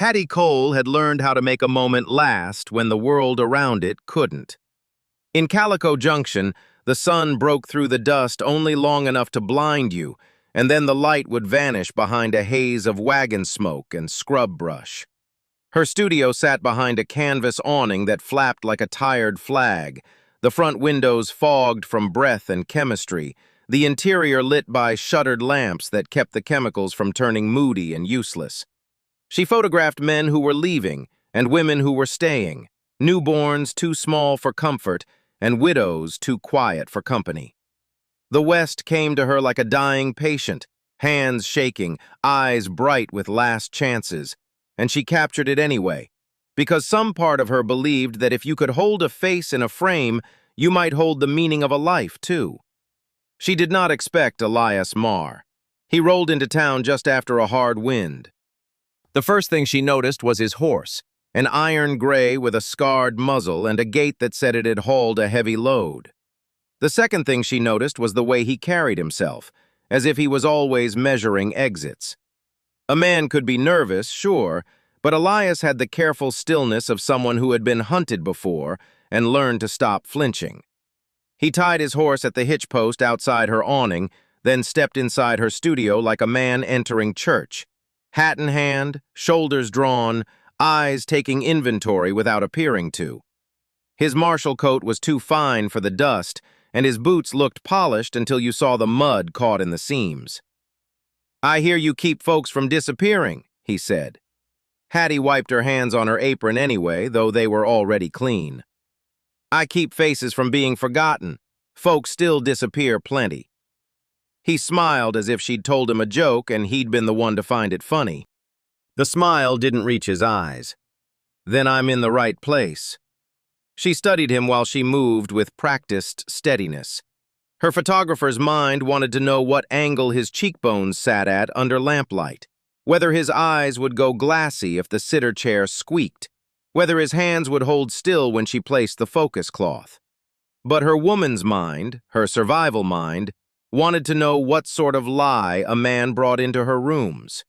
Hattie Cole had learned how to make a moment last when the world around it couldn't. In Calico Junction, the sun broke through the dust only long enough to blind you, and then the light would vanish behind a haze of wagon smoke and scrub brush. Her studio sat behind a canvas awning that flapped like a tired flag, the front windows fogged from breath and chemistry, the interior lit by shuttered lamps that kept the chemicals from turning moody and useless. She photographed men who were leaving and women who were staying, newborns too small for comfort and widows too quiet for company. The West came to her like a dying patient, hands shaking, eyes bright with last chances, and she captured it anyway, because some part of her believed that if you could hold a face in a frame, you might hold the meaning of a life, too. She did not expect Elias Marr. He rolled into town just after a hard wind. The first thing she noticed was his horse, an iron gray with a scarred muzzle and a gait that said it had hauled a heavy load. The second thing she noticed was the way he carried himself, as if he was always measuring exits. A man could be nervous, sure, but Elias had the careful stillness of someone who had been hunted before and learned to stop flinching. He tied his horse at the hitch post outside her awning, then stepped inside her studio like a man entering church, hat in hand, shoulders drawn, eyes taking inventory without appearing to. His Marshal coat was too fine for the dust, and his boots looked polished until you saw the mud caught in the seams. "I hear you keep folks from disappearing," he said. Hattie wiped her hands on her apron anyway, though they were already clean. "I keep faces from being forgotten. Folks still disappear plenty." He smiled as if she'd told him a joke and he'd been the one to find it funny. The smile didn't reach his eyes. "Then I'm in the right place." She studied him while she moved with practiced steadiness. Her photographer's mind wanted to know what angle his cheekbones sat at under lamplight, whether his eyes would go glassy if the sitter chair squeaked, whether his hands would hold still when she placed the focus cloth. But her woman's mind, her survival mind, wanted to know what sort of lie a man brought into her rooms.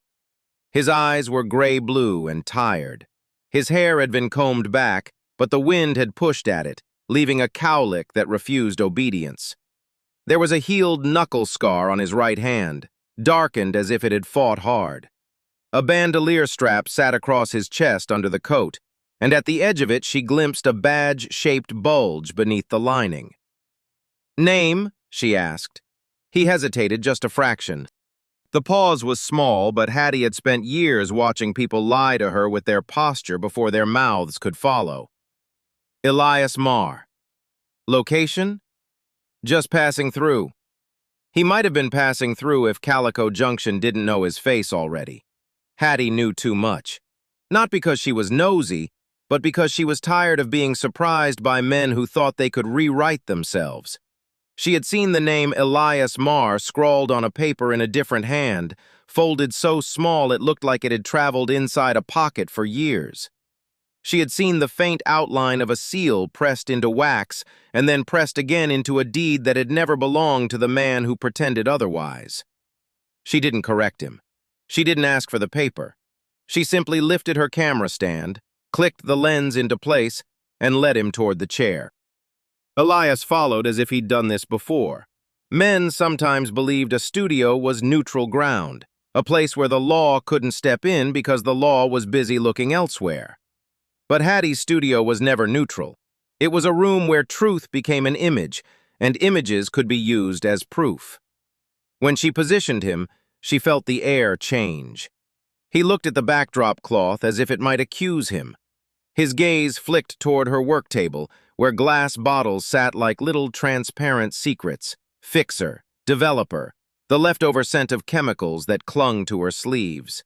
His eyes were gray-blue and tired. His hair had been combed back, but the wind had pushed at it, leaving a cowlick that refused obedience. There was a healed knuckle scar on his right hand, darkened as if it had fought hard. A bandolier strap sat across his chest under the coat, and at the edge of it she glimpsed a badge-shaped bulge beneath the lining. "Name?" she asked. He hesitated just a fraction. The pause was small, but Hattie had spent years watching people lie to her with their posture before their mouths could follow. "Elias Marr." "Location?" "Just passing through." He might have been passing through if Calico Junction didn't know his face already. Hattie knew too much. Not because she was nosy, but because she was tired of being surprised by men who thought they could rewrite themselves. She had seen the name Elias Marr scrawled on a paper in a different hand, folded so small it looked like it had traveled inside a pocket for years. She had seen the faint outline of a seal pressed into wax and then pressed again into a deed that had never belonged to the man who pretended otherwise. She didn't correct him. She didn't ask for the paper. She simply lifted her camera stand, clicked the lens into place, and led him toward the chair. Elias followed as if he'd done this before. Men sometimes believed a studio was neutral ground, a place where the law couldn't step in because the law was busy looking elsewhere. But Hattie's studio was never neutral. It was a room where truth became an image, and images could be used as proof. When she positioned him, she felt the air change. He looked at the backdrop cloth as if it might accuse him. His gaze flicked toward her work table, where glass bottles sat like little transparent secrets, fixer, developer, the leftover scent of chemicals that clung to her sleeves.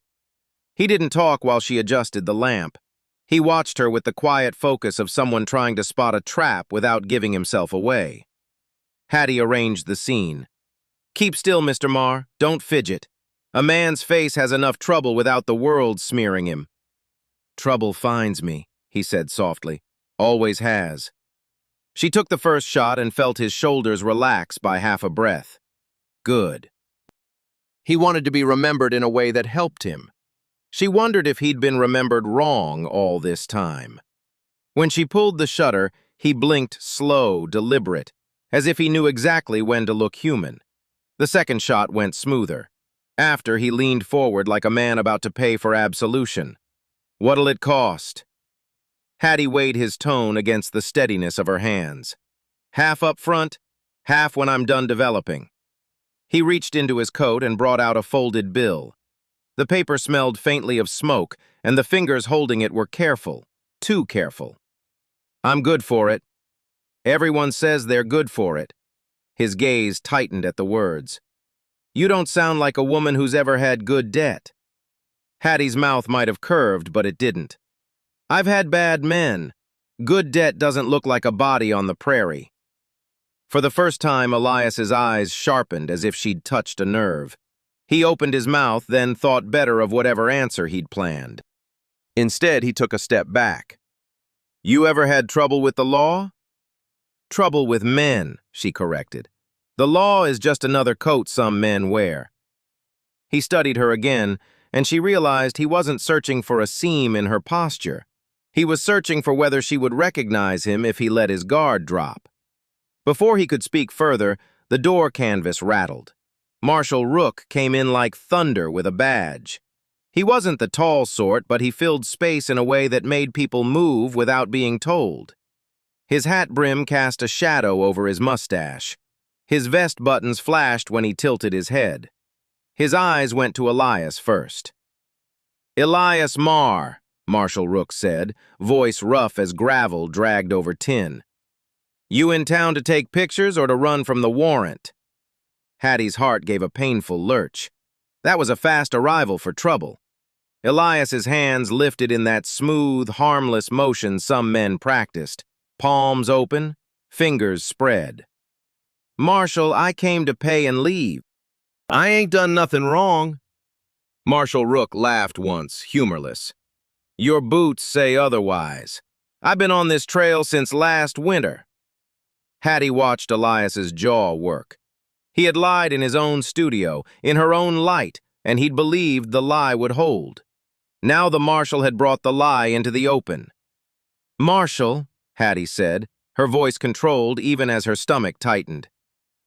He didn't talk while she adjusted the lamp. He watched her with the quiet focus of someone trying to spot a trap without giving himself away. Hattie arranged the scene. "Keep still, Mr. Marr. Don't fidget. A man's face has enough trouble without the world smearing him." "Trouble finds me," he said softly. "Always has." She took the first shot and felt his shoulders relax by half a breath. Good. He wanted to be remembered in a way that helped him. She wondered if he'd been remembered wrong all this time. When she pulled the shutter, he blinked slow, deliberate, as if he knew exactly when to look human. The second shot went smoother. After, he leaned forward like a man about to pay for absolution. "What'll it cost?" Hattie weighed his tone against the steadiness of her hands. "Half up front, half when I'm done developing." He reached into his coat and brought out a folded bill. The paper smelled faintly of smoke, and the fingers holding it were careful, too careful. "I'm good for it. Everyone says they're good for it." His gaze tightened at the words. "You don't sound like a woman who's ever had good debt." Hattie's mouth might have curved, but it didn't. "I've had bad men. Good debt doesn't look like a body on the prairie." For the first time, Elias's eyes sharpened as if she'd touched a nerve. He opened his mouth, then thought better of whatever answer he'd planned. Instead, he took a step back. "You ever had trouble with the law?" "Trouble with men," she corrected. "The law is just another coat some men wear." He studied her again, and she realized he wasn't searching for a seam in her posture. He was searching for whether she would recognize him if he let his guard drop. Before he could speak further, the door canvas rattled. Marshal Rook came in like thunder with a badge. He wasn't the tall sort, but he filled space in a way that made people move without being told. His hat brim cast a shadow over his mustache. His vest buttons flashed when he tilted his head. His eyes went to Elias first. "Elias Marr," Marshal Rook said, voice rough as gravel dragged over tin. "You in town to take pictures or to run from the warrant?" Hattie's heart gave a painful lurch. That was a fast arrival for trouble. Elias's hands lifted in that smooth, harmless motion some men practiced, palms open, fingers spread. "Marshal, I came to pay and leave. I ain't done nothing wrong." Marshal Rook laughed once, humorless. "Your boots say otherwise. I've been on this trail since last winter." Hattie watched Elias's jaw work. He had lied in his own studio, in her own light, and he'd believed the lie would hold. Now the marshal had brought the lie into the open. "Marshal," Hattie said, her voice controlled even as her stomach tightened.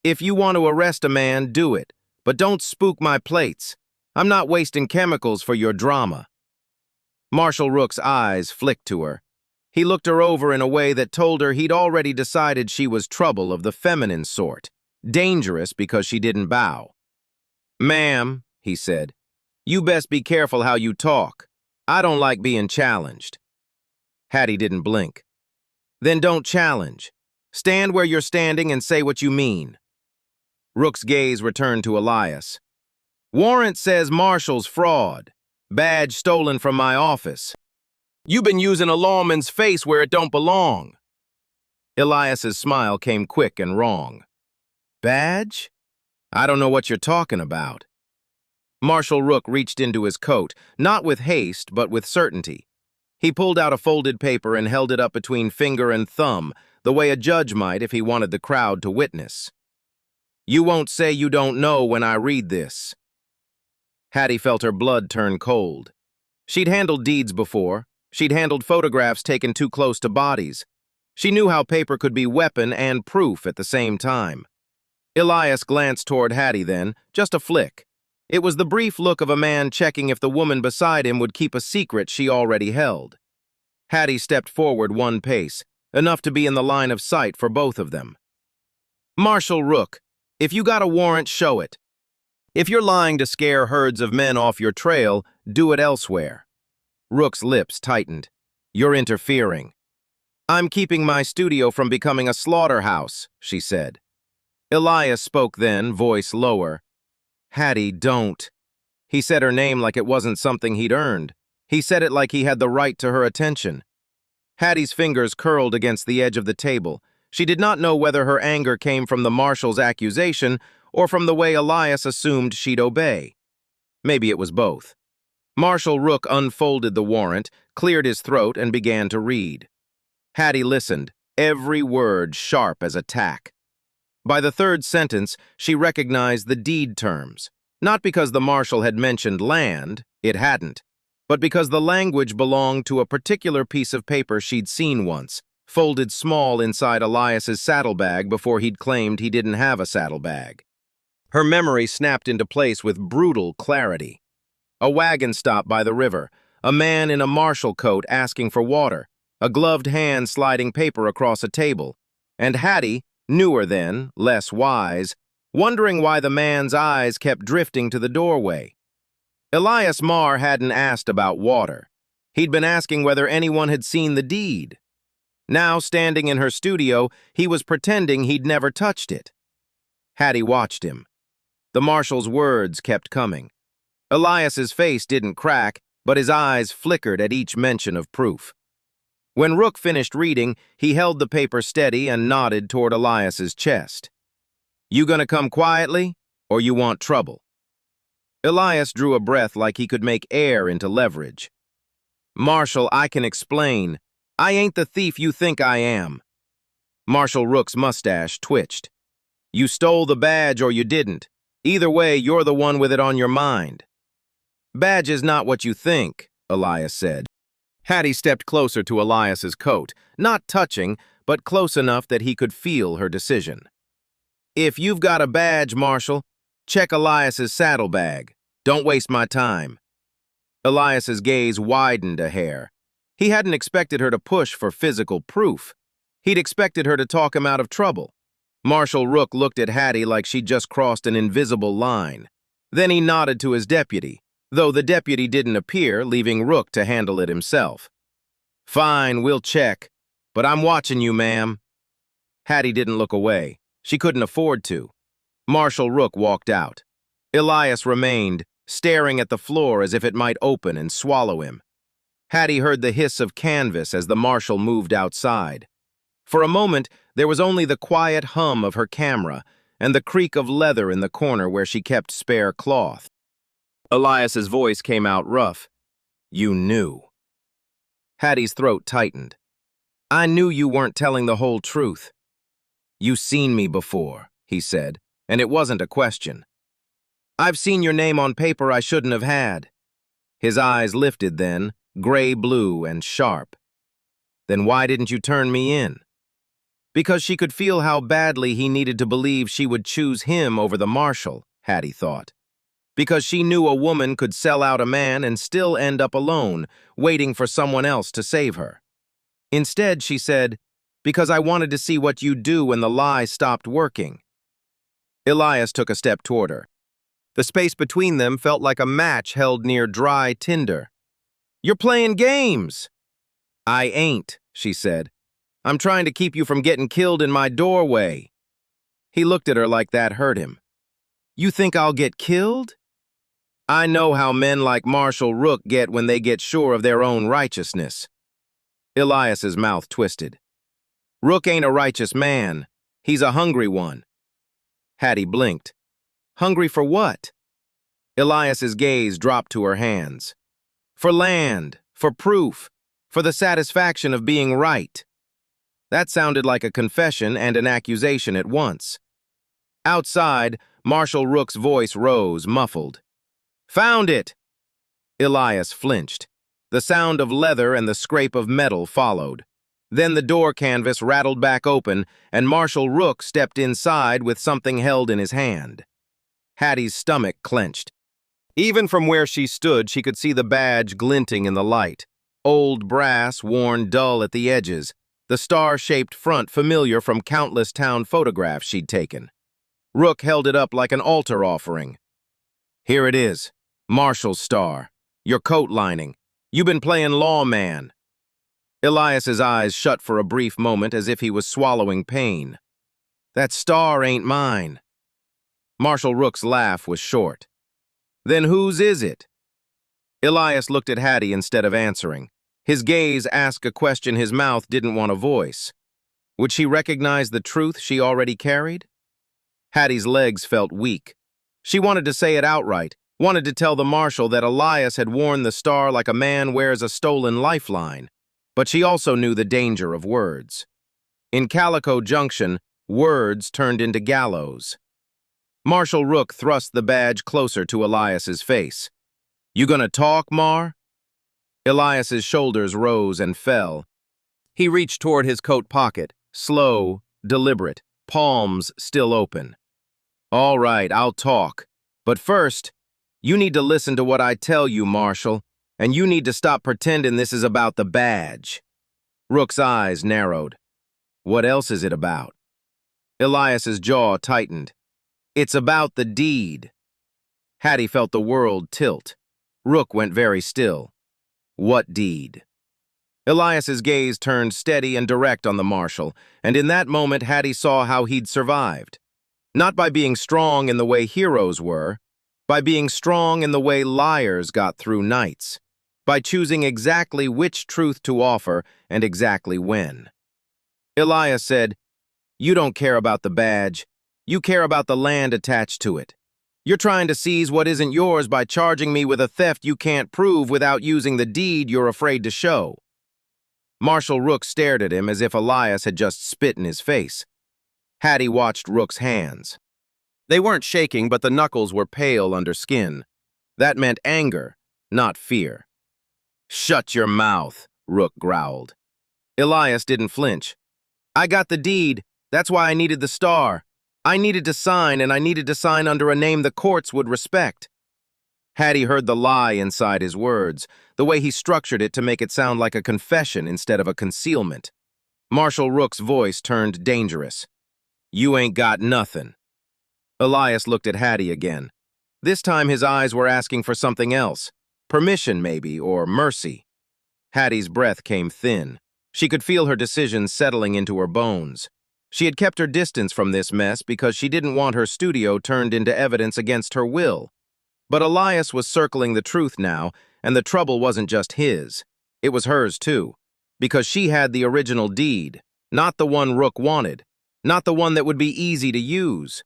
"If you want to arrest a man, do it, but don't spook my plates. I'm not wasting chemicals for your drama." Marshal Rook's eyes flicked to her. He looked her over in a way that told her he'd already decided she was trouble of the feminine sort, dangerous because she didn't bow. "Ma'am," he said, "you best be careful how you talk. I don't like being challenged." Hattie didn't blink. "Then don't challenge. Stand where you're standing and say what you mean." Rook's gaze returned to Elias. "Warrant says Marshal's fraud. Badge stolen from my office. You've been using a lawman's face where it don't belong." Elias's smile came quick and wrong. "Badge? I don't know what you're talking about." Marshal Rook reached into his coat, not with haste, but with certainty. He pulled out a folded paper and held it up between finger and thumb, the way a judge might if he wanted the crowd to witness. "You won't say you don't know when I read this." Hattie felt her blood turn cold. She'd handled deeds before. She'd handled photographs taken too close to bodies. She knew how paper could be weapon and proof at the same time. Elias glanced toward Hattie then, just a flick. It was the brief look of a man checking if the woman beside him would keep a secret she already held. Hattie stepped forward one pace, enough to be in the line of sight for both of them. "Marshal Rook, if you got a warrant, show it. If you're lying to scare herds of men off your trail, do it elsewhere." Rook's lips tightened. "You're interfering." "I'm keeping my studio from becoming a slaughterhouse," she said. Elias spoke then, voice lower. "Hattie, don't." He said her name like it wasn't something he'd earned. He said it like he had the right to her attention. Hattie's fingers curled against the edge of the table. She did not know whether her anger came from the marshal's accusation or from the way Elias assumed she'd obey. Maybe it was both. Marshal Rook unfolded the warrant, cleared his throat, and began to read. Hattie listened, every word sharp as a tack. By the third sentence, she recognized the deed terms. Not because the marshal had mentioned land, it hadn't. but because the language belonged to a particular piece of paper she'd seen once, folded small inside Elias's saddlebag before he'd claimed he didn't have a saddlebag. Her memory snapped into place with brutal clarity. A wagon stop by the river, a man in a Marshal coat asking for water, a gloved hand sliding paper across a table, and Hattie, newer then, less wise, wondering why the man's eyes kept drifting to the doorway. Elias Marr hadn't asked about water. He'd been asking whether anyone had seen the deed. Now, standing in her studio, he was pretending he'd never touched it. Hattie watched him. The Marshal's words kept coming. Elias's face didn't crack, but his eyes flickered at each mention of proof. When Rook finished reading, he held the paper steady and nodded toward Elias's chest. "You gonna come quietly, or you want trouble?" Elias drew a breath like he could make air into leverage. "Marshal, I can explain. I ain't the thief you think I am." Marshal Rook's mustache twitched. "You stole the badge or you didn't. Either way, you're the one with it on your mind." "Badge is not what you think," Elias said. Hattie stepped closer to Elias's coat, not touching, but close enough that he could feel her decision. "If you've got a badge, Marshal, check Elias's saddlebag. Don't waste my time." Elias's gaze widened a hair. He hadn't expected her to push for physical proof. He'd expected her to talk him out of trouble. Marshal Rook looked at Hattie like she'd just crossed an invisible line. Then he nodded to his deputy, though the deputy didn't appear, leaving Rook to handle it himself. "Fine, we'll check. But I'm watching you, ma'am." Hattie didn't look away. She couldn't afford to. Marshal Rook walked out. Elias remained, staring at the floor as if it might open and swallow him. Hattie heard the hiss of canvas as the Marshal moved outside. For a moment, there was only the quiet hum of her camera and the creak of leather in the corner where she kept spare cloth. Elias's voice came out rough. "You knew." Hattie's throat tightened. "I knew you weren't telling the whole truth." "You seen me before," he said, and it wasn't a question. "I've seen your name on paper I shouldn't have had." His eyes lifted then, gray-blue and sharp. "Then why didn't you turn me in?" Because she could feel how badly he needed to believe she would choose him over the Marshal, Hattie thought. Because she knew a woman could sell out a man and still end up alone, waiting for someone else to save her. Instead, she said, "Because I wanted to see what you'd do when the lie stopped working." Elias took a step toward her. The space between them felt like a match held near dry tinder. "You're playing games." "I ain't," she said. "I'm trying to keep you from getting killed in my doorway." He looked at her like that hurt him. "You think I'll get killed?" "I know how men like Marshal Rook get when they get sure of their own righteousness." Elias's mouth twisted. "Rook ain't a righteous man. He's a hungry one." Hattie blinked. "Hungry for what?" Elias's gaze dropped to her hands. "For land, for proof, for the satisfaction of being right." That sounded like a confession and an accusation at once. Outside, Marshal Rook's voice rose, muffled. "Found it!" Elias flinched. The sound of leather and the scrape of metal followed. Then the door canvas rattled back open, and Marshal Rook stepped inside with something held in his hand. Hattie's stomach clenched. Even from where she stood, she could see the badge glinting in the light. Old brass, worn dull at the edges, the star-shaped front familiar from countless town photographs she'd taken. Rook held it up like an altar offering. "Here it is, Marshal's star, your coat lining. You've been playing lawman." Elias's eyes shut for a brief moment as if he was swallowing pain. "That star ain't mine." Marshal Rook's laugh was short. "Then whose is it?" Elias looked at Hattie instead of answering. His gaze asked a question his mouth didn't want to voice. Would she recognize the truth she already carried? Hattie's legs felt weak. She wanted to say it outright, wanted to tell the Marshal that Elias had worn the star like a man wears a stolen lifeline. But she also knew the danger of words. In Calico Junction, words turned into gallows. Marshal Rook thrust the badge closer to Elias's face. "You gonna talk, Marr?" Elias's shoulders rose and fell. He reached toward his coat pocket, slow, deliberate, palms still open. All right, I'll talk. But first, you need to listen to what I tell you, Marshal, and you need to stop pretending this is about the badge. Rook's eyes narrowed. What else is it about? Elias's jaw tightened. It's about the deed. Hattie felt the world tilt. Rook went very still. What deed? Elias's gaze turned steady and direct on the Marshal, and in that moment Hattie saw how he'd survived. Not by being strong in the way heroes were, by being strong in the way liars got through nights, by choosing exactly which truth to offer and exactly when. Elias said, "You don't care about the badge. You care about the land attached to it. You're trying to seize what isn't yours by charging me with a theft you can't prove without using the deed you're afraid to show." Marshal Rook stared at him as if Elias had just spit in his face. Hattie watched Rook's hands. They weren't shaking, but the knuckles were pale under skin. That meant anger, not fear. "Shut your mouth," Rook growled. Elias didn't flinch. "I got the deed. That's why I needed the star. I needed to sign, and I needed to sign under a name the courts would respect." Hattie heard the lie inside his words, the way he structured it to make it sound like a confession instead of a concealment. Marshal Rook's voice turned dangerous. "You ain't got nothing." Elias looked at Hattie again. This time his eyes were asking for something else. Permission, maybe, or mercy. Hattie's breath came thin. She could feel her decision settling into her bones. She had kept her distance from this mess because she didn't want her studio turned into evidence against her will. But Elias was circling the truth now, and the trouble wasn't just his. It was hers too, because she had the original deed, not the one Rook wanted, not the one that would be easy to use.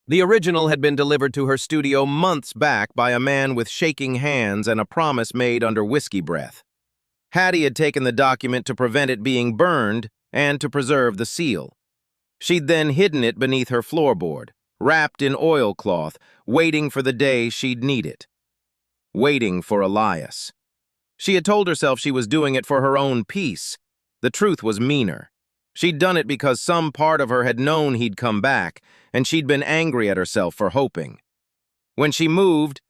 The original had been delivered to her studio months back by a man with shaking hands and a promise made under whiskey breath. Hattie had taken the document to prevent it being burned and to preserve the seal. She'd then hidden it beneath her floorboard, wrapped in oilcloth, waiting for the day she'd need it. Waiting for Elias. She had told herself she was doing it for her own peace. The truth was meaner. She'd done it because some part of her had known he'd come back, and she'd been angry at herself for hoping. When she moved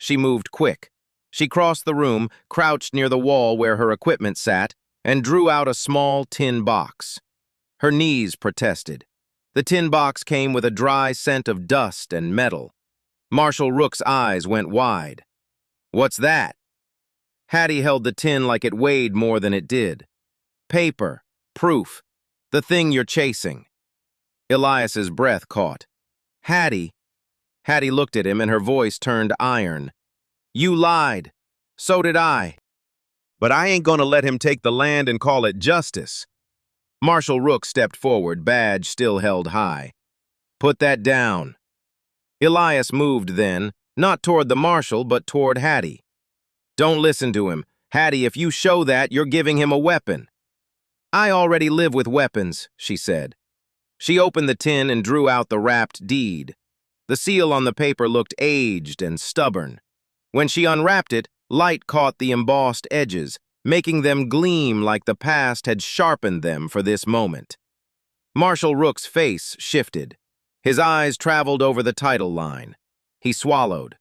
quick. She crossed the room, crouched near the wall where her equipment sat, and drew out a small tin box. Her knees protested. The tin box came with a dry scent of dust and metal. Marshal Rook's eyes went wide. "What's that?" Hattie held the tin like it weighed more than it did. "Paper. Proof. The thing you're chasing." Elias's breath caught. "Hattie." Hattie looked at him and her voice turned iron. "You lied. So did I. But I ain't gonna let him take the land and call it justice." Marshal Rook stepped forward, badge still held high. "Put that down." Elias moved then, not toward the Marshal, but toward Hattie. "Don't listen to him. Hattie, if you show that, you're giving him a weapon." "I already live with weapons," she said. She opened the tin and drew out the wrapped deed. The seal on the paper looked aged and stubborn. When she unwrapped it, light caught the embossed edges, making them gleam like the past had sharpened them for this moment. Marshal Rook's face shifted. His eyes traveled over the title line. He swallowed.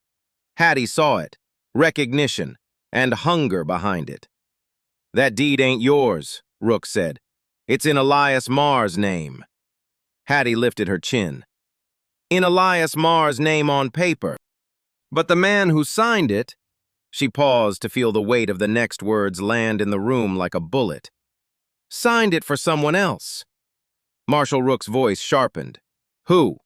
Hattie saw it, recognition, and hunger behind it. "That deed ain't yours," Rook said. "It's in Elias Marr's name." Hattie lifted her chin. "In Elias Marr's name on paper. But the man who signed it—" She paused to feel the weight of the next words land in the room like a bullet. "Signed it for someone else." Marshal Rook's voice sharpened. "Who?"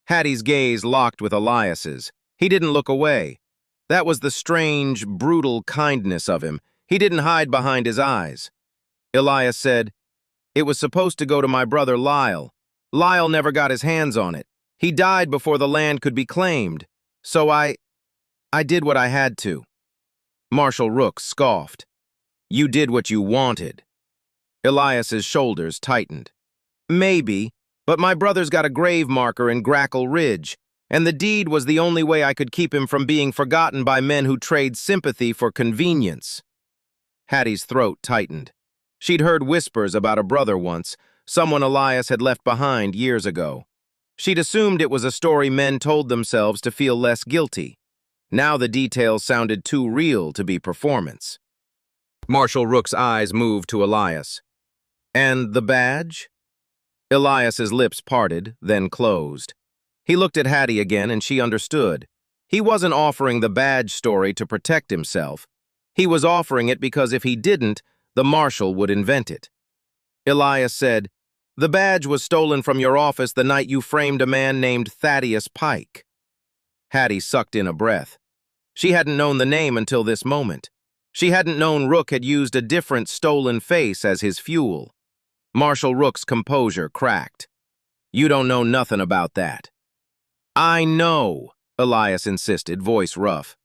Hattie's gaze locked with Elias's. He didn't look away. That was the strange, brutal kindness of him. He didn't hide behind his eyes. Elias said, "It was supposed to go to my brother Lyle. Lyle never got his hands on it. He died before the land could be claimed. So I did what I had to." Marshal Rook scoffed. "You did what you wanted." Elias's shoulders tightened. "Maybe, but my brother's got a grave marker in Grackle Ridge, and the deed was the only way I could keep him from being forgotten by men who trade sympathy for convenience." Hattie's throat tightened. She'd heard whispers about a brother once, someone Elias had left behind years ago. She'd assumed it was a story men told themselves to feel less guilty. Now the details sounded too real to be performance. Marshal Rook's eyes moved to Elias. And the badge? Elias's lips parted, then closed. He looked at Hattie again and she understood. He wasn't offering the badge story to protect himself. He was offering it because if he didn't, the Marshal would invent it. Elias said, "The badge was stolen from your office the night you framed a man named Thaddeus Pike." Hattie sucked in a breath. She hadn't known the name until this moment. She hadn't known Rook had used a different stolen face as his fuel. Marshal Rook's composure cracked. "You don't know nothing about that." "I know," Elias insisted, voice rough.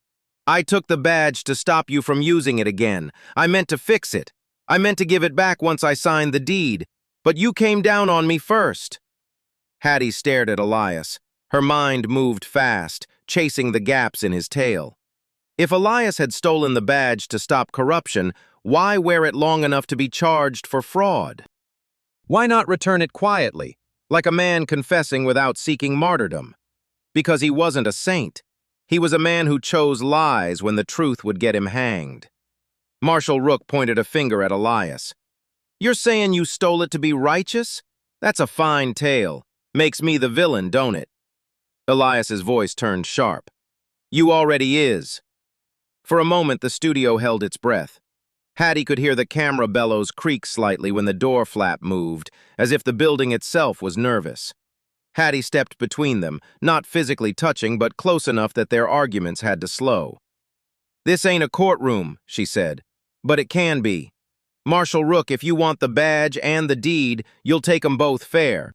"I took the badge to stop you from using it again. I meant to fix it. I meant to give it back once I signed the deed. But you came down on me first." Hattie stared at Elias. Her mind moved fast, chasing the gaps in his tale. If Elias had stolen the badge to stop corruption, why wear it long enough to be charged for fraud? Why not return it quietly, like a man confessing without seeking martyrdom? Because he wasn't a saint. He was a man who chose lies when the truth would get him hanged. Marshal Rook pointed a finger at Elias. "You're saying you stole it to be righteous? That's a fine tale. Makes me the villain, don't it?" Elias's voice turned sharp. "You already is." For a moment, the studio held its breath. Hattie could hear the camera bellows creak slightly when the door flap moved, as if the building itself was nervous. Hattie stepped between them, not physically touching, but close enough that their arguments had to slow. "This ain't a courtroom," she said, "but it can be. Marshal Rook, if you want the badge and the deed, you'll take 'em both fair.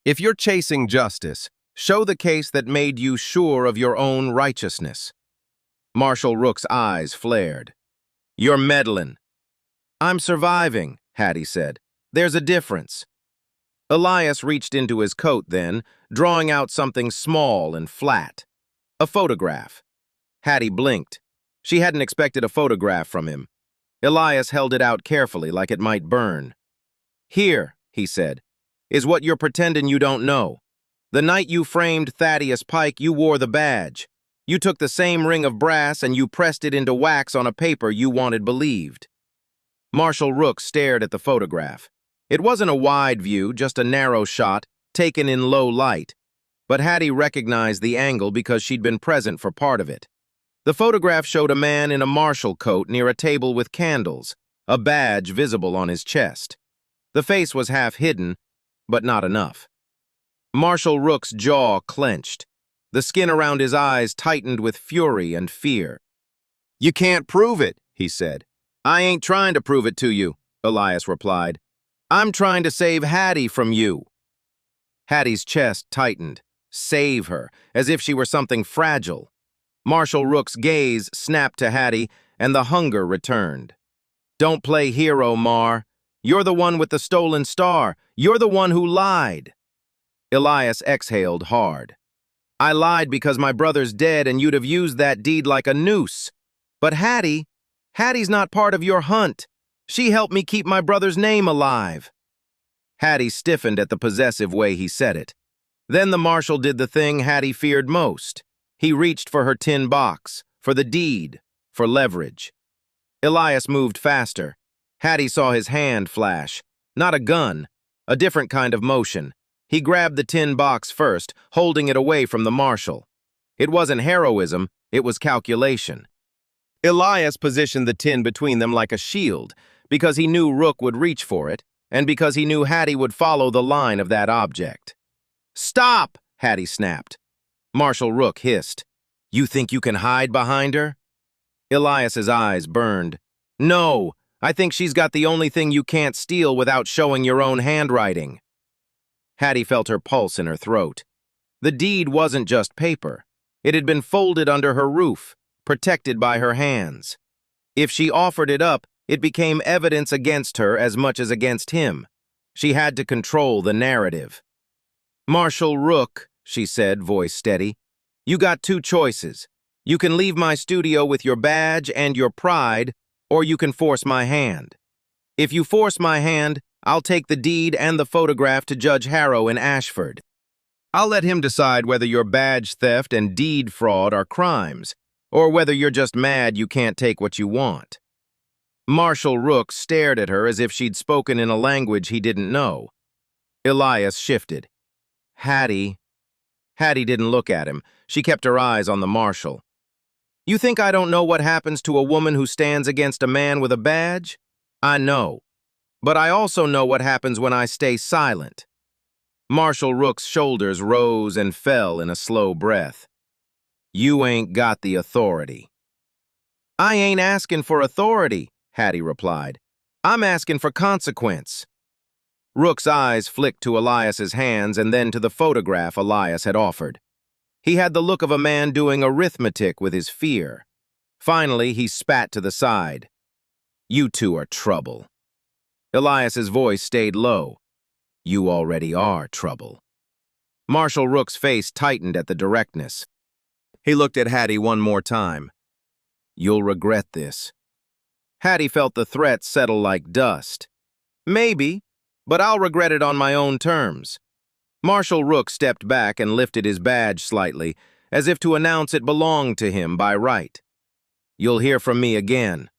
If you're chasing justice, show the case that made you sure of your own righteousness." Marshal Rook's eyes flared. "You're meddling." "I'm surviving," Hattie said. "There's a difference." Elias reached into his coat then, drawing out something small and flat. A photograph. Hattie blinked. She hadn't expected a photograph from him. Elias held it out carefully, like it might burn. "Here," he said, "is what you're pretending you don't know. The night you framed Thaddeus Pike, you wore the badge. You took the same ring of brass and you pressed it into wax on a paper you wanted believed." Marshal Rook stared at the photograph. It wasn't a wide view, just a narrow shot, taken in low light. But Hattie recognized the angle because she'd been present for part of it. The photograph showed a man in a Marshal coat near a table with candles, a badge visible on his chest. The face was half hidden, but not enough. Marshal Rook's jaw clenched. The skin around his eyes tightened with fury and fear. "You can't prove it," he said. "I ain't trying to prove it to you," Elias replied. "I'm trying to save Hattie from you." Hattie's chest tightened. Save her, as if she were something fragile. Marshal Rook's gaze snapped to Hattie, and the hunger returned. "Don't play hero, Marr. You're the one with the stolen star. You're the one who lied." Elias exhaled hard. "I lied because my brother's dead and you'd have used that deed like a noose. But Hattie's not part of your hunt. She helped me keep my brother's name alive." Hattie stiffened at the possessive way he said it. Then the Marshal did the thing Hattie feared most. He reached for her tin box, for the deed, for leverage. Elias moved faster. Hattie saw his hand flash. Not a gun, a different kind of motion. He grabbed the tin box first, holding it away from the Marshal. It wasn't heroism, it was calculation. Elias positioned the tin between them like a shield, because he knew Rook would reach for it, and because he knew Hattie would follow the line of that object. "Stop!" Hattie snapped. Marshal Rook hissed. "You think you can hide behind her?" Elias's eyes burned. "No, I think she's got the only thing you can't steal without showing your own handwriting." Hattie felt her pulse in her throat. The deed wasn't just paper. It had been folded under her roof, protected by her hands. If she offered it up, it became evidence against her as much as against him. She had to control the narrative. "Marshal Rook," she said, voice steady, "you got two choices. You can leave my studio with your badge and your pride, or you can force my hand. If you force my hand, I'll take the deed and the photograph to Judge Harrow in Ashford. I'll let him decide whether your badge theft and deed fraud are crimes, or whether you're just mad you can't take what you want. Marshal Rook stared at her as if she'd spoken in a language he didn't know. Elias shifted. Hattie didn't look at him. She kept her eyes on the marshal. You think I don't know what happens to a woman who stands against a man with a badge? I know. But I also know what happens when I stay silent. Marshal Rook's shoulders rose and fell in a slow breath. You ain't got the authority. I ain't asking for authority, Hattie replied. I'm asking for consequence. Rook's eyes flicked to Elias's hands and then to the photograph Elias had offered. He had the look of a man doing arithmetic with his fear. Finally, he spat to the side. You two are trouble. Elias's voice stayed low. You already are trouble. Marshal Rook's face tightened at the directness. He looked at Hattie one more time. You'll regret this. Hattie felt the threat settle like dust. Maybe, but I'll regret it on my own terms. Marshal Rook stepped back and lifted his badge slightly, as if to announce it belonged to him by right. You'll hear from me again.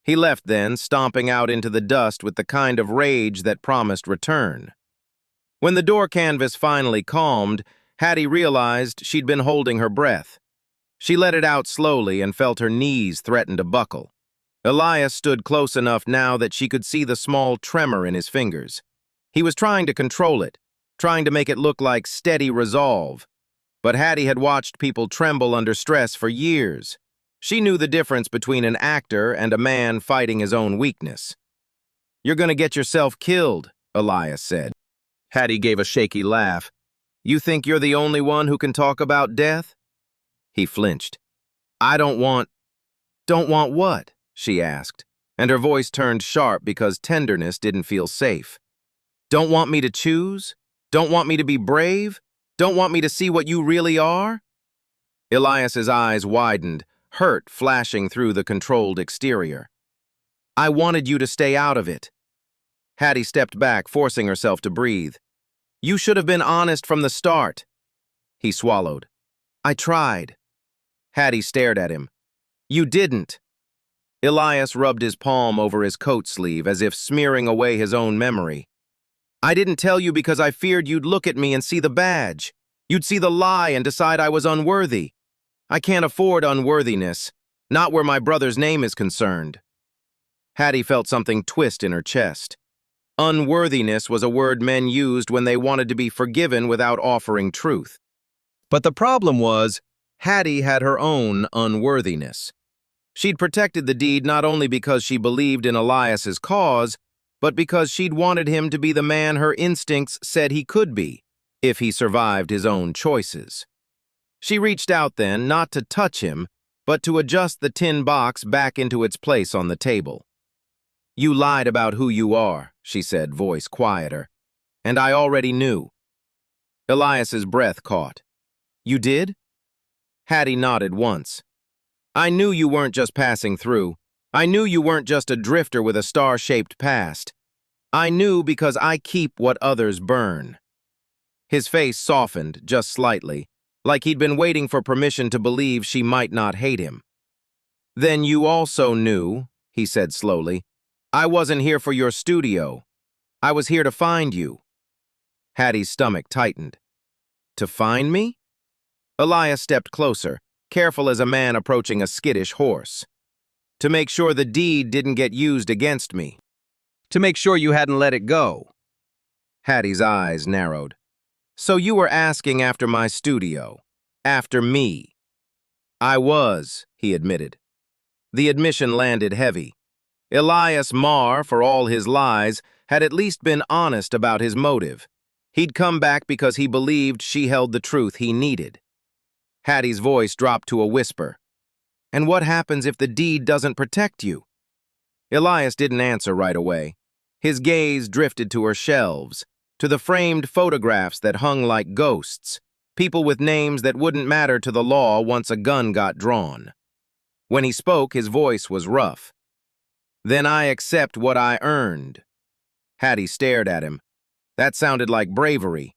He left then, stomping out into the dust with the kind of rage that promised return. When the door canvas finally calmed, Hattie realized she'd been holding her breath. She let it out slowly and felt her knees threaten to buckle. Elias stood close enough now that she could see the small tremor in his fingers. He was trying to control it, trying to make it look like steady resolve. But Hattie had watched people tremble under stress for years. She knew the difference between an actor and a man fighting his own weakness. You're going to get yourself killed, Elias said. Hattie gave a shaky laugh. You think you're the only one who can talk about death? He flinched. Don't want what? She asked, and her voice turned sharp because tenderness didn't feel safe. Don't want me to choose? Don't want me to be brave? Don't want me to see what you really are? Elias's eyes widened, hurt flashing through the controlled exterior. I wanted you to stay out of it. Hattie stepped back, forcing herself to breathe. You should have been honest from the start. He swallowed. I tried. Hattie stared at him. You didn't. Elias rubbed his palm over his coat sleeve as if smearing away his own memory. I didn't tell you because I feared you'd look at me and see the badge. You'd see the lie and decide I was unworthy. I can't afford unworthiness, not where my brother's name is concerned. Hattie felt something twist in her chest. Unworthiness was a word men used when they wanted to be forgiven without offering truth. But the problem was, Hattie had her own unworthiness. She'd protected the deed not only because she believed in Elias's cause, but because she'd wanted him to be the man her instincts said he could be, if he survived his own choices. She reached out then, not to touch him, but to adjust the tin box back into its place on the table. You lied about who you are, she said, voice quieter, and I already knew. Elias's breath caught. You did? Hattie nodded once. I knew you weren't just passing through. I knew you weren't just a drifter with a star-shaped past. I knew because I keep what others burn. His face softened just slightly, like he'd been waiting for permission to believe she might not hate him. Then you also knew, he said slowly, I wasn't here for your studio. I was here to find you. Hattie's stomach tightened. To find me? Elias stepped closer, careful as a man approaching a skittish horse. To make sure the deed didn't get used against me. To make sure you hadn't let it go. Hattie's eyes narrowed. So you were asking after my studio, after me. I was, he admitted. The admission landed heavy. Elias Marr, for all his lies, had at least been honest about his motive. He'd come back because he believed she held the truth he needed. Hattie's voice dropped to a whisper. And what happens if the deed doesn't protect you? Elias didn't answer right away. His gaze drifted to her shelves, to the framed photographs that hung like ghosts, people with names that wouldn't matter to the law once a gun got drawn. When he spoke, his voice was rough. Then I accept what I earned. Hattie stared at him. That sounded like bravery.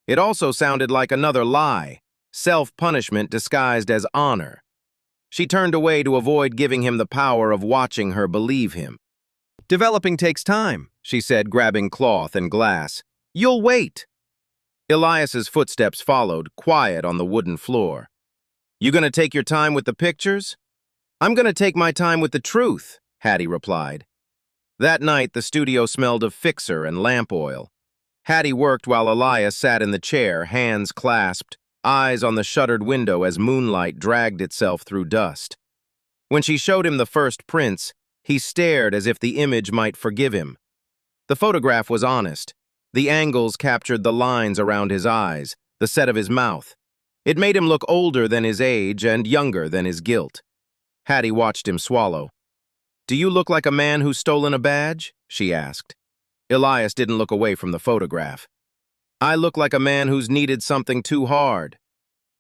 It also sounded like another lie, self-punishment disguised as honor. She turned away to avoid giving him the power of watching her believe him. "Developing takes time," she said, grabbing cloth and glass. "You'll wait." Elias's footsteps followed, quiet on the wooden floor. "You gonna take your time with the pictures?" "I'm gonna take my time with the truth," Hattie replied. That night, the studio smelled of fixer and lamp oil. Hattie worked while Elias sat in the chair, hands clasped, eyes on the shuttered window as moonlight dragged itself through dust. When she showed him the first prints, he stared as if the image might forgive him. The photograph was honest. The angles captured the lines around his eyes, the set of his mouth. It made him look older than his age and younger than his guilt. Hattie watched him swallow. "Do you look like a man who's stolen a badge?" she asked. Elias didn't look away from the photograph. "I look like a man who's needed something too hard."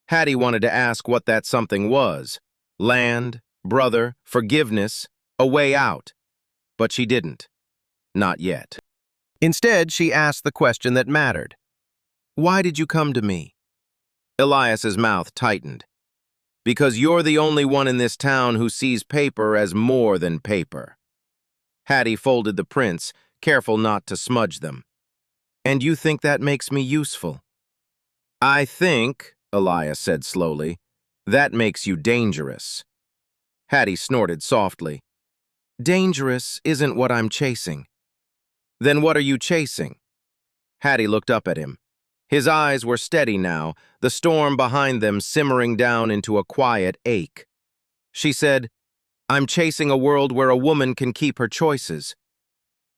Hattie wanted to ask what that something was. Land, brother, forgiveness, a way out. But she didn't. Not yet. Instead, she asked the question that mattered. "Why did you come to me?" Elias's mouth tightened. "Because you're the only one in this town who sees paper as more than paper." Hattie folded the prints, careful not to smudge them. "And you think that makes me useful?" "I think," Elias said slowly, "that makes you dangerous." Hattie snorted softly. "Dangerous isn't what I'm chasing." "Then what are you chasing?" Hattie looked up at him. His eyes were steady now, the storm behind them simmering down into a quiet ache. She said, "I'm chasing a world where a woman can keep her choices."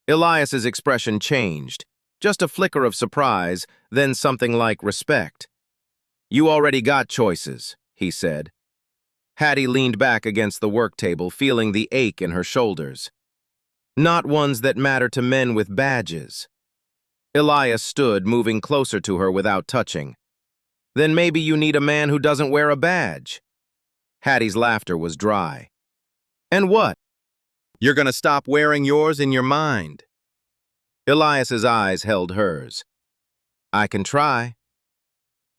Elias's expression changed, just a flicker of surprise, then something like respect. "You already got choices," he said. Hattie leaned back against the work table, feeling the ache in her shoulders. "Not ones that matter to men with badges." Elias stood, moving closer to her without touching. "Then maybe you need a man who doesn't wear a badge." Hattie's laughter was dry. "And what? You're gonna stop wearing yours in your mind." Elias's eyes held hers. "I can try."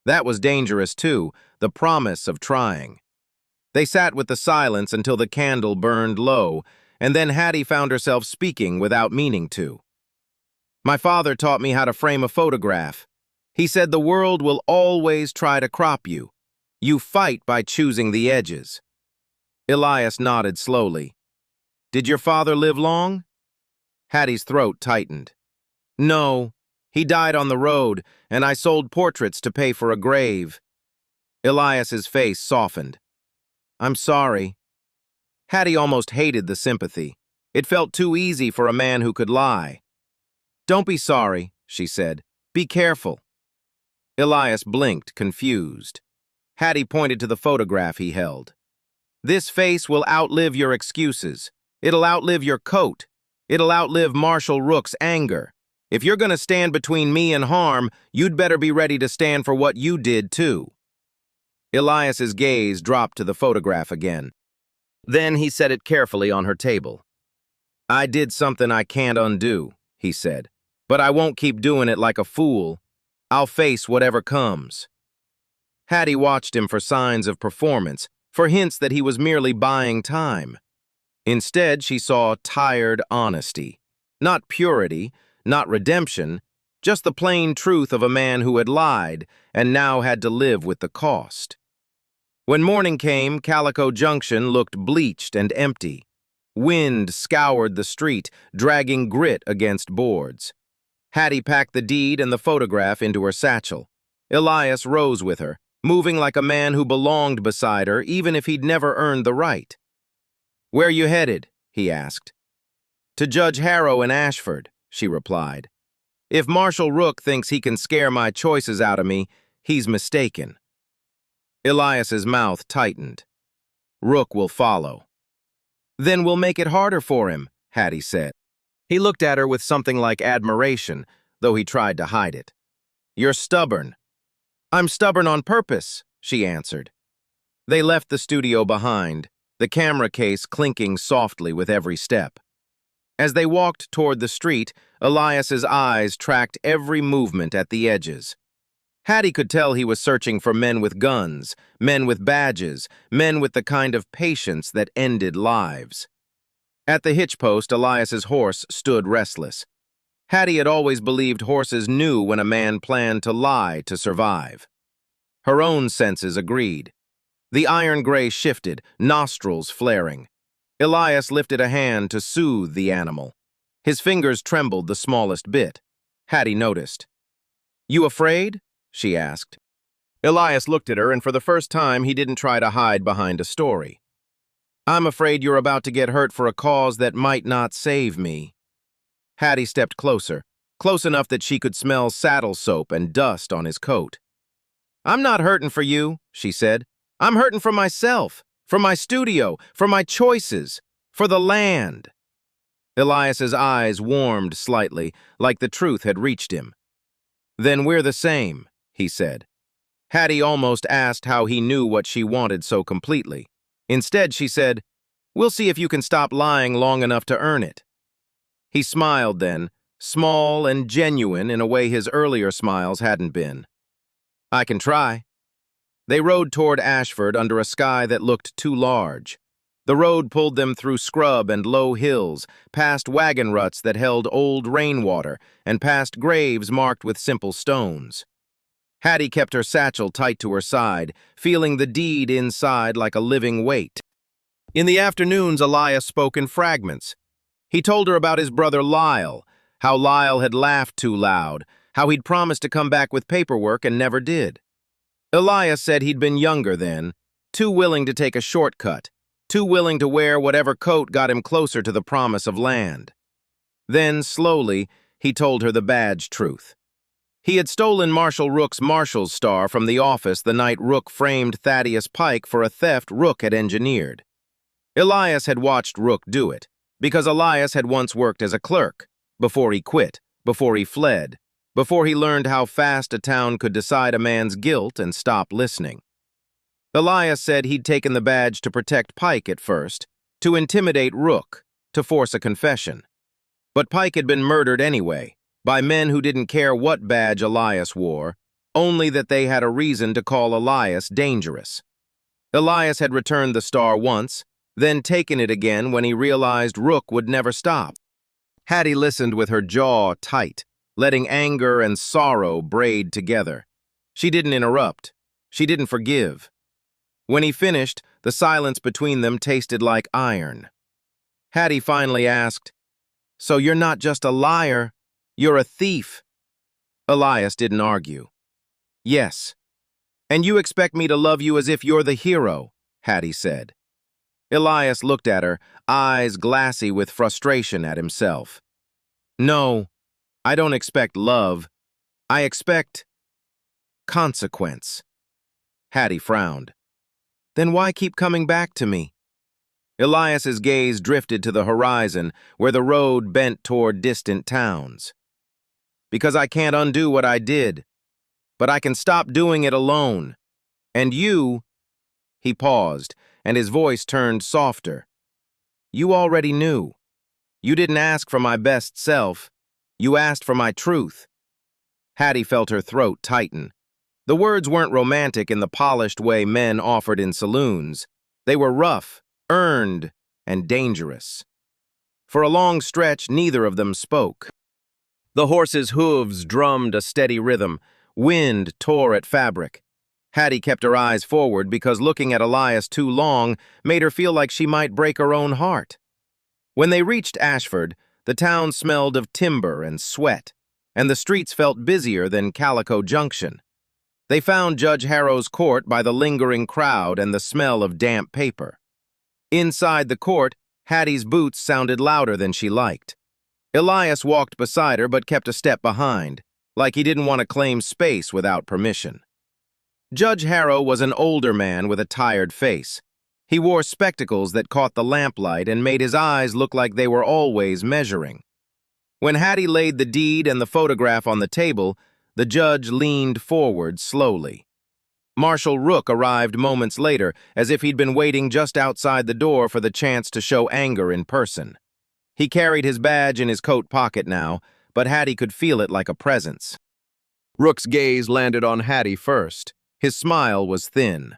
That was dangerous too, the promise of trying. They sat with the silence until the candle burned low, and then Hattie found herself speaking without meaning to. "My father taught me how to frame a photograph. He said the world will always try to crop you. You fight by choosing the edges." Elias nodded slowly. "Did your father live long?" Hattie's throat tightened. "No, he died on the road, and I sold portraits to pay for a grave." Elias's face softened. "I'm sorry." Hattie almost hated the sympathy. It felt too easy for a man who could lie. "Don't be sorry," she said. "Be careful." Elias blinked, confused. Hattie pointed to the photograph he held. "This face will outlive your excuses. It'll outlive your coat. It'll outlive Marshal Rook's anger. If you're gonna stand between me and harm, you'd better be ready to stand for what you did, too." Elias's gaze dropped to the photograph again. Then he set it carefully on her table. "I did something I can't undo," he said. "But I won't keep doing it like a fool. I'll face whatever comes." Hattie watched him for signs of performance, for hints that he was merely buying time. Instead, she saw tired honesty. Not purity, not redemption, just the plain truth of a man who had lied and now had to live with the cost. When morning came, Calico Junction looked bleached and empty. Wind scoured the street, dragging grit against boards. Hattie packed the deed and the photograph into her satchel. Elias rose with her, moving like a man who belonged beside her, even if he'd never earned the right. "Where you headed?" he asked. "To Judge Harrow in Ashford," she replied. "If Marshal Rook thinks he can scare my choices out of me, he's mistaken." Elias's mouth tightened. "Rook will follow." "Then we'll make it harder for him," Hattie said. He looked at her with something like admiration, though he tried to hide it. "You're stubborn." "I'm stubborn on purpose," she answered. They left the studio behind, the camera case clinking softly with every step. As they walked toward the street, Elias's eyes tracked every movement at the edges. Hattie could tell he was searching for men with guns, men with badges, men with the kind of patience that ended lives. At the hitch post, Elias's horse stood restless. Hattie had always believed horses knew when a man planned to lie to survive. Her own senses agreed. The iron gray shifted, nostrils flaring. Elias lifted a hand to soothe the animal. His fingers trembled the smallest bit. Hattie noticed. "You afraid?" she asked. Elias looked at her, and for the first time he didn't try to hide behind a story. "I'm afraid you're about to get hurt for a cause that might not save me." Hattie stepped closer, close enough that she could smell saddle soap and dust on his coat. "I'm not hurting for you," she said. "I'm hurting for myself, for my studio, for my choices, for the land." Elias's eyes warmed slightly, like the truth had reached him. "Then we're the same," he said. Hattie almost asked how he knew what she wanted so completely. Instead, she said, "We'll see if you can stop lying long enough to earn it." He smiled then, small and genuine in a way his earlier smiles hadn't been. "I can try." They rode toward Ashford under a sky that looked too large. The road pulled them through scrub and low hills, past wagon ruts that held old rainwater, and past graves marked with simple stones. Hattie kept her satchel tight to her side, feeling the deed inside like a living weight. In the afternoons, Elias spoke in fragments. He told her about his brother Lyle, how Lyle had laughed too loud, how he'd promised to come back with paperwork and never did. Elias said he'd been younger then, too willing to take a shortcut, too willing to wear whatever coat got him closer to the promise of land. Then, slowly, he told her the badge truth. He had stolen Marshal Rook's Marshal's star from the office the night Rook framed Thaddeus Pike for a theft Rook had engineered. Elias had watched Rook do it, because Elias had once worked as a clerk, before he quit, before he fled, before he learned how fast a town could decide a man's guilt and stop listening. Elias said he'd taken the badge to protect Pike at first, to intimidate Rook, to force a confession. But Pike had been murdered anyway, by men who didn't care what badge Elias wore, only that they had a reason to call Elias dangerous. Elias had returned the star once, then taken it again when he realized Rook would never stop. Hattie listened with her jaw tight, letting anger and sorrow braid together. She didn't interrupt. She didn't forgive. When he finished, the silence between them tasted like iron. Hattie finally asked, "So you're not just a liar, you're a thief." Elias didn't argue. "Yes. And you expect me to love you as if you're the hero," Hattie said. Elias looked at her, eyes glassy with frustration at himself. "No, I don't expect love. I expect consequence." Hattie frowned. "Then why keep coming back to me?" Elias's gaze drifted to the horizon, where the road bent toward distant towns. "Because I can't undo what I did, but I can stop doing it alone. And you—" He paused, and his voice turned softer. "You already knew. You didn't ask for my best self. You asked for my truth." Hattie felt her throat tighten. The words weren't romantic in the polished way men offered in saloons. They were rough, earned, and dangerous. For a long stretch, neither of them spoke. The horse's hooves drummed a steady rhythm. Wind tore at fabric. Hattie kept her eyes forward because looking at Elias too long made her feel like she might break her own heart. When they reached Ashford, the town smelled of timber and sweat, and the streets felt busier than Calico Junction. They found Judge Harrow's court by the lingering crowd and the smell of damp paper. Inside the court, Hattie's boots sounded louder than she liked. Elias walked beside her but kept a step behind, like he didn't want to claim space without permission. Judge Harrow was an older man with a tired face. He wore spectacles that caught the lamplight and made his eyes look like they were always measuring. When Hattie laid the deed and the photograph on the table, the judge leaned forward slowly. Marshal Rook arrived moments later, as if he'd been waiting just outside the door for the chance to show anger in person. He carried his badge in his coat pocket now, but Hattie could feel it like a presence. Rook's gaze landed on Hattie first. His smile was thin.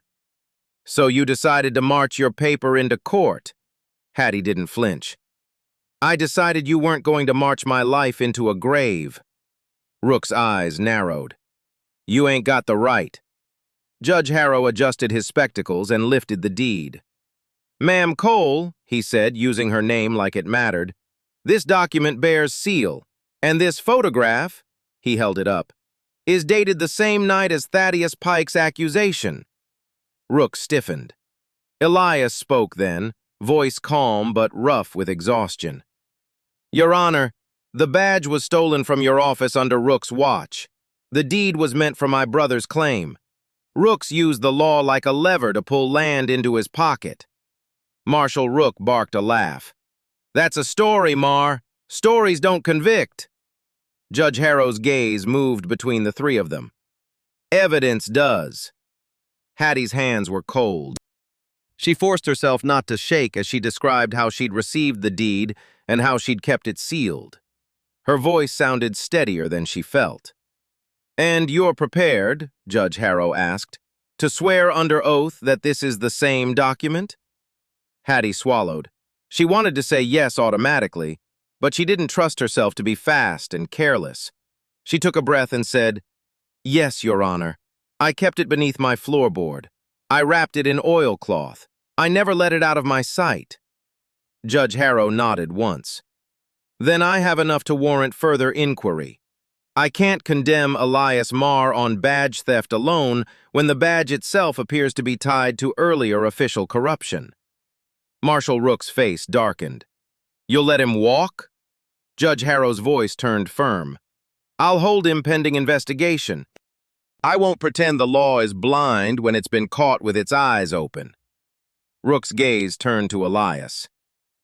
"So you decided to march your paper into court?" Hattie didn't flinch. "I decided you weren't going to march my life into a grave." Rook's eyes narrowed. "You ain't got the right." Judge Harrow adjusted his spectacles and lifted the deed. "Ma'am Cole," he said, using her name like it mattered, "this document bears seal, and this photograph," he held it up, "is dated the same night as Thaddeus Pike's accusation." Rook stiffened. Elias spoke then, voice calm but rough with exhaustion. "Your Honor, the badge was stolen from your office under Rook's watch. The deed was meant for my brother's claim. Rook's used the law like a lever to pull land into his pocket." Marshal Rook barked a laugh. "That's a story, Marr. Stories don't convict." Judge Harrow's gaze moved between the three of them. "Evidence does." Hattie's hands were cold. She forced herself not to shake as she described how she'd received the deed and how she'd kept it sealed. Her voice sounded steadier than she felt. "And you're prepared," Judge Harrow asked, "to swear under oath that this is the same document?" Hattie swallowed. She wanted to say yes automatically, but she didn't trust herself to be fast and careless. She took a breath and said, "Yes, Your Honor. I kept it beneath my floorboard. I wrapped it in oilcloth. I never let it out of my sight." Judge Harrow nodded once. "Then I have enough to warrant further inquiry. I can't condemn Elias Marr on badge theft alone when the badge itself appears to be tied to earlier official corruption." Marshal Rook's face darkened. "You'll let him walk?" Judge Harrow's voice turned firm. "I'll hold him pending investigation. I won't pretend the law is blind when it's been caught with its eyes open." Rook's gaze turned to Elias.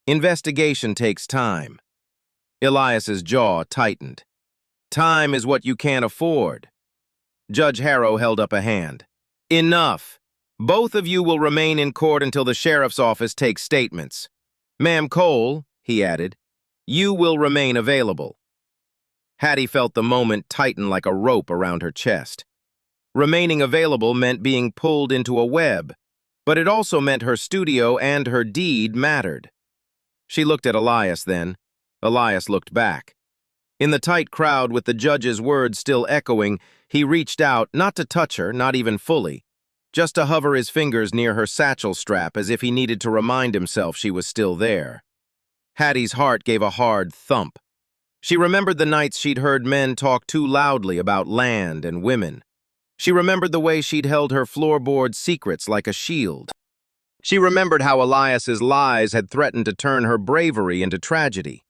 "Investigation takes time." Elias's jaw tightened. "Time is what you can't afford." Judge Harrow held up a hand. "Enough. Both of you will remain in court until the sheriff's office takes statements. Ma'am Cole," he added, "you will remain available." Hattie felt the moment tighten like a rope around her chest. Remaining available meant being pulled into a web, but it also meant her studio and her deed mattered. She looked at Elias then. Elias looked back. In the tight crowd with the judge's words still echoing, he reached out, not to touch her, not even fully, just to hover his fingers near her satchel strap as if he needed to remind himself she was still there. Hattie's heart gave a hard thump. She remembered the nights she'd heard men talk too loudly about land and women. She remembered the way she'd held her floorboard secrets like a shield. She remembered how Elias's lies had threatened to turn her bravery into tragedy.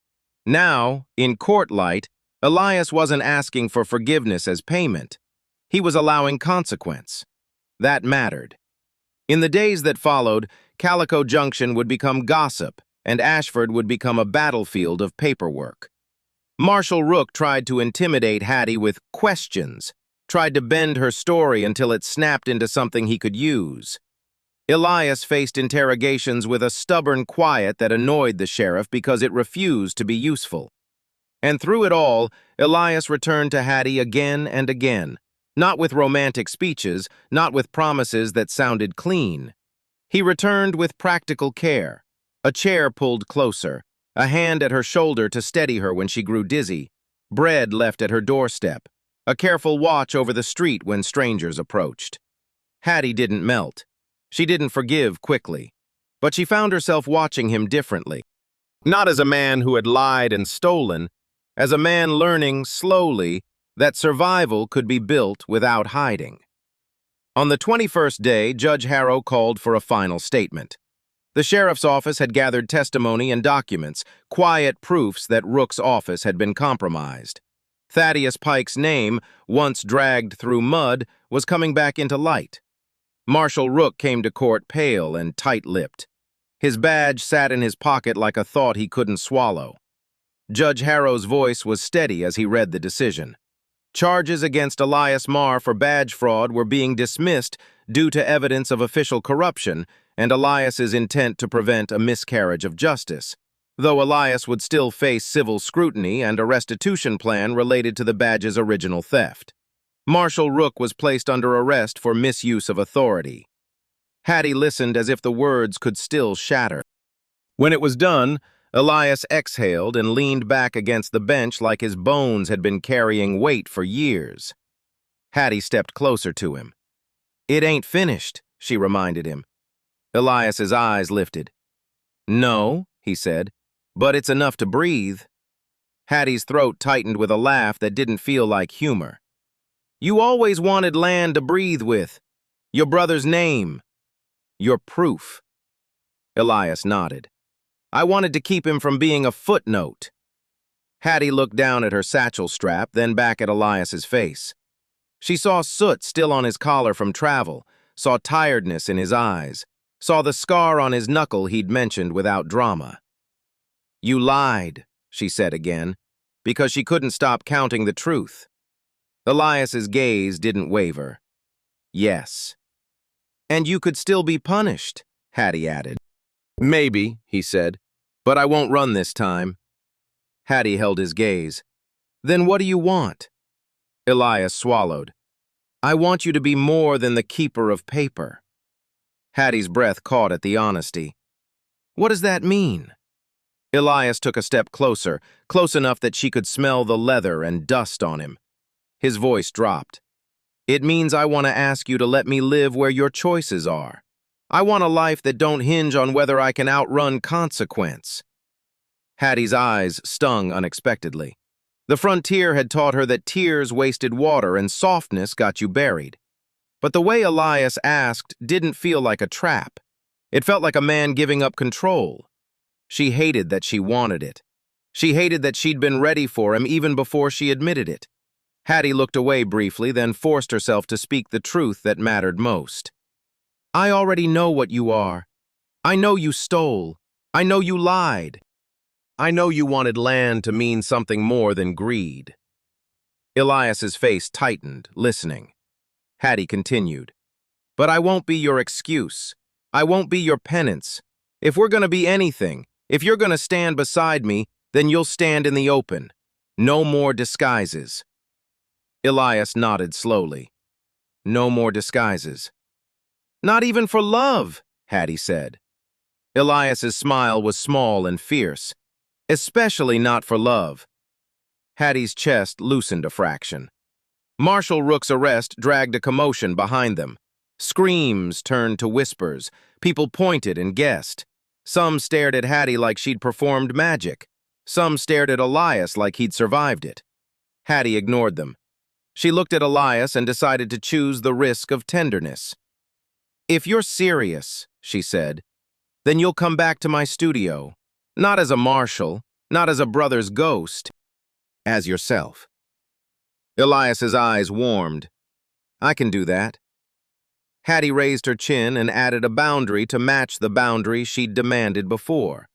Now, in court light, Elias wasn't asking for forgiveness as payment. He was allowing consequence. That mattered. In the days that followed, Calico Junction would become gossip, and Ashford would become a battlefield of paperwork. Marshal Rook tried to intimidate Hattie with questions, tried to bend her story until it snapped into something he could use. Elias faced interrogations with a stubborn quiet that annoyed the sheriff because it refused to be useful. And through it all, Elias returned to Hattie again and again, not with romantic speeches, not with promises that sounded clean. He returned with practical care, a chair pulled closer, a hand at her shoulder to steady her when she grew dizzy, bread left at her doorstep, a careful watch over the street when strangers approached. Hattie didn't melt. She didn't forgive quickly, but she found herself watching him differently. Not as a man who had lied and stolen, as a man learning slowly that survival could be built without hiding. On the 21st day, Judge Harrow called for a final statement. The sheriff's office had gathered testimony and documents, quiet proofs that Rook's office had been compromised. Thaddeus Pike's name, once dragged through mud, was coming back into light. Marshal Rook came to court pale and tight-lipped. His badge sat in his pocket like a thought he couldn't swallow. Judge Harrow's voice was steady as he read the decision. Charges against Elias Marr for badge fraud were being dismissed due to evidence of official corruption and Elias's intent to prevent a miscarriage of justice. though Elias would still face civil scrutiny and a restitution plan related to the badge's original theft. Marshal Rook was placed under arrest for misuse of authority. Hattie listened as if the words could still shatter. When it was done, Elias exhaled and leaned back against the bench like his bones had been carrying weight for years. Hattie stepped closer to him. "It ain't finished," she reminded him. Elias's eyes lifted. "No," he said, "but it's enough to breathe." Hattie's throat tightened with a laugh that didn't feel like humor. "You always wanted land to breathe with. Your brother's name. Your proof." Elias nodded. "I wanted to keep him from being a footnote." Hattie looked down at her satchel strap, then back at Elias's face. She saw soot still on his collar from travel, saw tiredness in his eyes, saw the scar on his knuckle he'd mentioned without drama. "You lied," she said again, because she couldn't stop counting the truth. Elias's gaze didn't waver. "Yes." "And you could still be punished," Hattie added. "Maybe," he said, "but I won't run this time." Hattie held his gaze. "Then what do you want?" Elias swallowed. "I want you to be more than the keeper of paper." Hattie's breath caught at the honesty. "What does that mean?" Elias took a step closer, close enough that she could smell the leather and dust on him. His voice dropped. "It means I want to ask you to let me live where your choices are. I want a life that don't hinge on whether I can outrun consequence." Hattie's eyes stung unexpectedly. The frontier had taught her that tears wasted water and softness got you buried. But the way Elias asked didn't feel like a trap. It felt like a man giving up control. She hated that she wanted it. She hated that she'd been ready for him even before she admitted it. Hattie looked away briefly, then forced herself to speak the truth that mattered most. "I already know what you are. I know you stole. I know you lied. I know you wanted land to mean something more than greed." Elias's face tightened, listening. Hattie continued, "But I won't be your excuse. I won't be your penance. If we're going to be anything, if you're going to stand beside me, then you'll stand in the open. No more disguises." Elias nodded slowly. "No more disguises." "Not even for love," Hattie said. Elias's smile was small and fierce. "Especially not for love." Hattie's chest loosened a fraction. Marshal Rook's arrest dragged a commotion behind them. Screams turned to whispers. People pointed and guessed. Some stared at Hattie like she'd performed magic. Some stared at Elias like he'd survived it. Hattie ignored them. She looked at Elias and decided to choose the risk of tenderness. "If you're serious," she said, "then you'll come back to my studio. Not as a marshal, not as a brother's ghost, as yourself." Elias's eyes warmed. "I can do that." Hattie raised her chin and added a boundary to match the boundary she'd demanded before.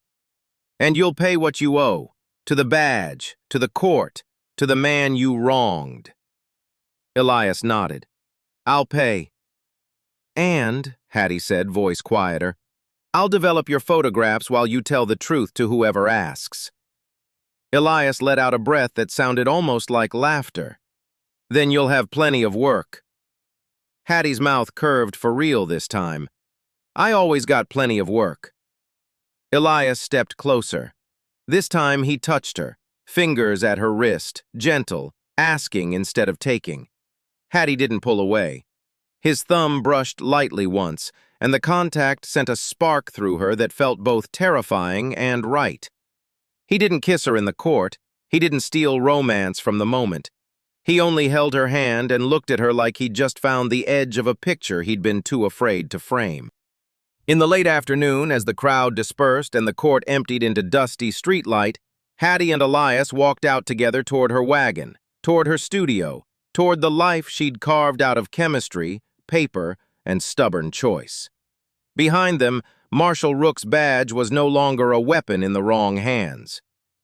"And you'll pay what you owe, to the badge, to the court, to the man you wronged." Elias nodded. "I'll pay." "And," Hattie said, voice quieter, "I'll develop your photographs while you tell the truth to whoever asks." Elias let out a breath that sounded almost like laughter. "Then you'll have plenty of work." Hattie's mouth curved for real this time. "I always got plenty of work." Elias stepped closer. This time he touched her, fingers at her wrist, gentle, asking instead of taking. Hattie didn't pull away. His thumb brushed lightly once, and the contact sent a spark through her that felt both terrifying and right. He didn't kiss her in the court. He didn't steal romance from the moment. He only held her hand and looked at her like he'd just found the edge of a picture he'd been too afraid to frame. In the late afternoon, as the crowd dispersed and the court emptied into dusty streetlight, Hattie and Elias walked out together toward her wagon, toward her studio, toward the life she'd carved out of chemistry, paper, and stubborn choice. Behind them, Marshal Rook's badge was no longer a weapon in the wrong hands.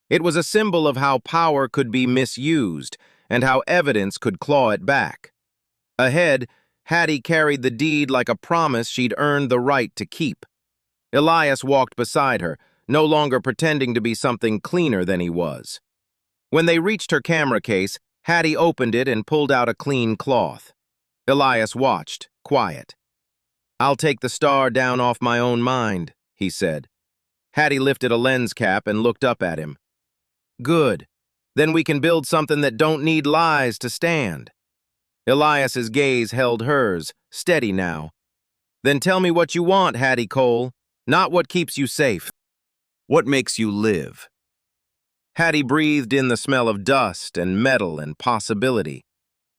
It was a symbol of how power could be misused and how evidence could claw it back. Ahead, Hattie carried the deed like a promise she'd earned the right to keep. Elias walked beside her, no longer pretending to be something cleaner than he was. When they reached her camera case, Hattie opened it and pulled out a clean cloth. Elias watched, quiet. "I'll take the star down off my own mind," he said. Hattie lifted a lens cap and looked up at him. "Good. Then we can build something that don't need lies to stand." Elias's gaze held hers, steady now. "Then tell me what you want, Hattie Cole, not what keeps you safe. What makes you live?" Hattie breathed in the smell of dust and metal and possibility.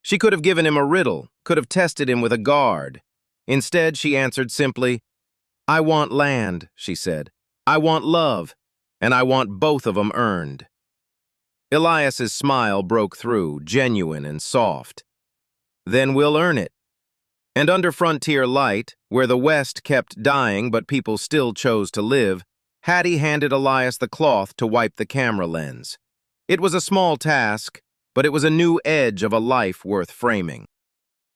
She could have given him a riddle, could have tested him with a guard. Instead, she answered simply, "I want land," she said. "I want love, and I want both of them earned." Elias's smile broke through, genuine and soft. "Then we'll earn it." And under frontier light, where the West kept dying but people still chose to live, Hattie handed Elias the cloth to wipe the camera lens. It was a small task, but it was a new edge of a life worth framing.